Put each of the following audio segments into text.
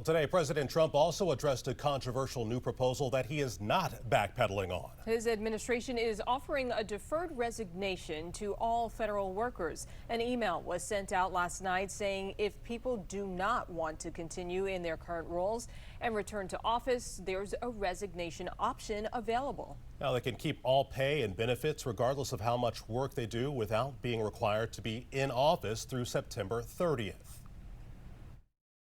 Today, President Trump also addressed a controversial new proposal that he is not backpedaling on. His administration is offering a deferred resignation to all federal workers. An email was sent out last night saying if people do not want to continue in their current roles and return to office, there's a resignation option available. Now, they can keep all pay and benefits regardless of how much work they do without being required to be in office through September 30th.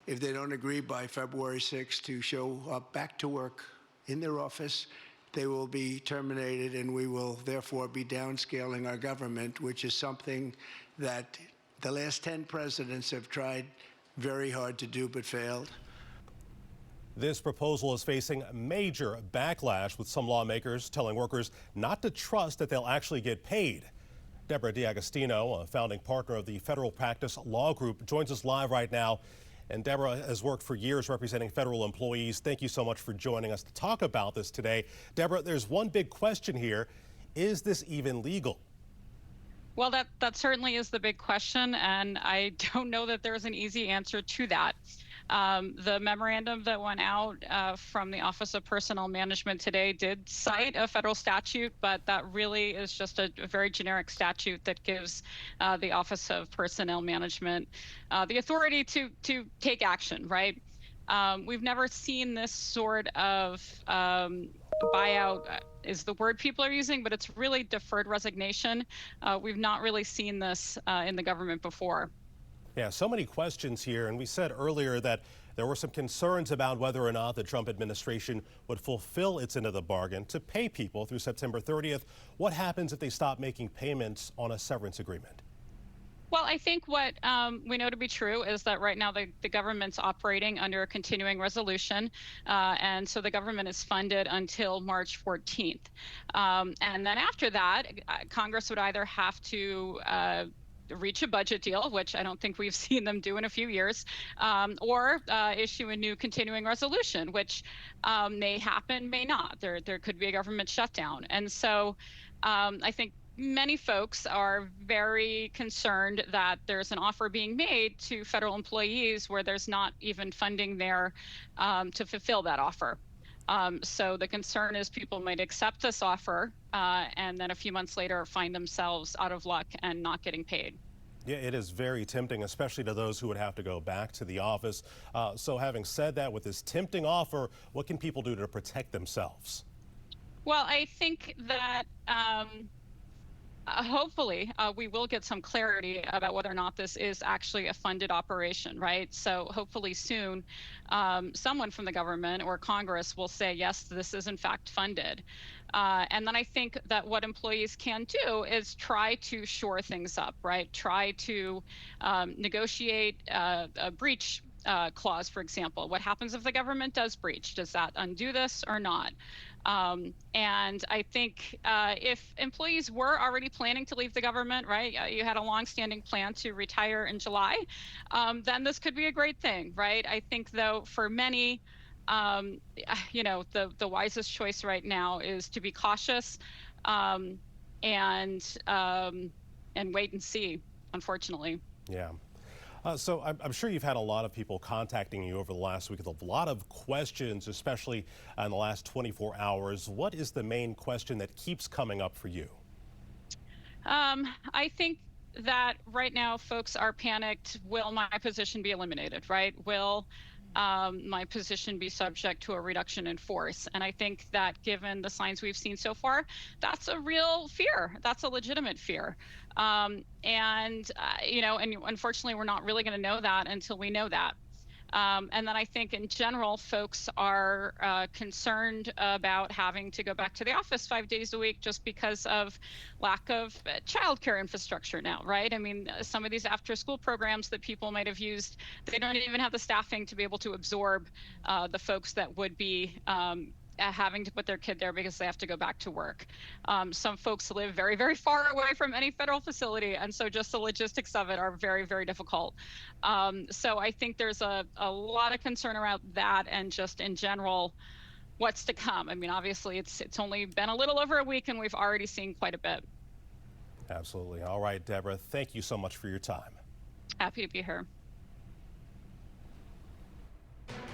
If they don't agree by February 6th to show up back to work in their office, they will be terminated, and we will therefore be downscaling our government, which is something that the last 10 presidents have tried very hard to do but failed. This proposal is facing major backlash, with some lawmakers telling workers not to trust that they'll actually get paid. Debra D'Agostino, a founding partner of the Federal Practice Law Group, joins us live right now. And Debra has worked for years representing federal employees. Thank you so much for joining us to talk about this today. Debra, there's one big question here. Is this even legal? Well, that certainly is the big question, and I don't know that there's an easy answer to that. The memorandum that went out from the Office of Personnel Management today did cite a federal statute, but that really is just a very generic statute that gives the Office of Personnel Management the authority to take action, right? We've never seen this sort of buyout is the word people are using, but it's really deferred resignation. We've not really seen this in the government before. Yeah, so many questions here, and we said earlier that there were some concerns about whether or not the Trump administration would fulfill its end of the bargain to pay people through September 30th. What happens if they stop making payments on a severance agreement? Well, I think what we know to be true is that right now the government's operating under a continuing resolution, and so the government is funded until March 14th. And then after that, Congress would either have to reach a budget deal, which I don't think we've seen them do in a few years, or issue a new continuing resolution, which may happen, may not. There could be a government shutdown. And so I think many folks are very concerned that there's an offer being made to federal employees where there's not even funding there to fulfill that offer. So the concern is people might accept this offer and then a few months later find themselves out of luck and not getting paid. Yeah, it is very tempting, especially to those who would have to go back to the office. So having said that, with this tempting offer, what can people do to protect themselves? Well, I think that hopefully we will get some clarity about whether or not this is actually a funded operation, right? So hopefully soon someone from the government or Congress will say, yes, this is in fact funded. And then I think that what employees can do is try to shore things up, right? Try to negotiate a breach clause, for example. What happens if the government does breach? Does that undo this or not? And I think if employees were already planning to leave the government, right, you had a longstanding plan to retire in July, then this could be a great thing, right? I think, though, for many, you know, the wisest choice right now is to be cautious and wait and see, unfortunately. Yeah. So I'm sure you've had a lot of people contacting you over the last week with a lot of questions, especially in the last 24 hours. What is the main question that keeps coming up for you? I think that right now folks are panicked. Will my position be eliminated, right? Will my position be subject to a reduction in force? And I think that given the signs we've seen so far, that's a real fear. That's a legitimate fear. You know, and unfortunately, we're not really going to know that until we know that. And then I think in general, folks are concerned about having to go back to the office 5 days a week just because of lack of childcare infrastructure now, right? I mean, some of these after-school programs that people might have used, they don't even have the staffing to be able to absorb the folks that would be having to put their kid there because they have to go back to work. Some folks live very, very far away from any federal facility, and so just the logistics of it are very, very difficult. So I think there's a lot of concern around that, and just in general, what's to come. I mean, obviously, it's only been a little over a week, and we've already seen quite a bit. Absolutely. All right, Debra, thank you so much for your time. Happy to be here.